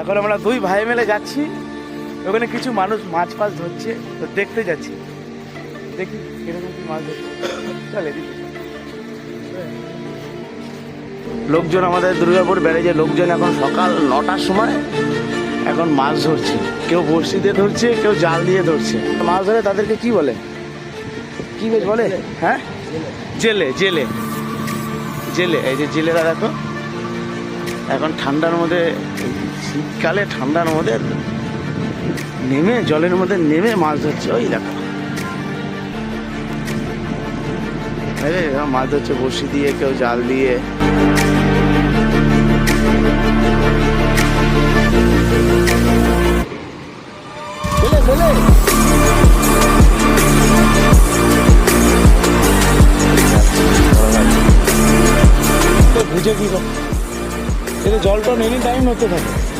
এখন আমরা দুই ভাই মিলে যাচ্ছি, ওখানে কিছু মানুষ মাছ ফাছ ধরছে, তো দেখতে যাচ্ছি, দেখি কিরকম কি মাছ ধরছে। চলে লোকজন আমাদের দুর্গাপুর ব্যারেজে লোকজন এখন সকাল 9টার সময় এখন মাছ ধরছে, কেউ বড়শি দিয়ে ধরছে, কেউ জাল দিয়ে ধরছে। মাছ ধরে তাদেরকে কি বলে, কি বেশ বলে? হ্যাঁ, জেলে জেলে জেলে। এই যে জেলেরা দেখো এখন ঠান্ডার মধ্যে, শীতকালে ঠান্ডার মধ্যে নেমে জলের মধ্যে নেমে মাছ ধরছে। ওই দেখো মাছ ধরছে বড়শি দিয়ে, কেউ জাল দিয়ে। বুঝে কি জলটা এনি টাইম হতে থাকে।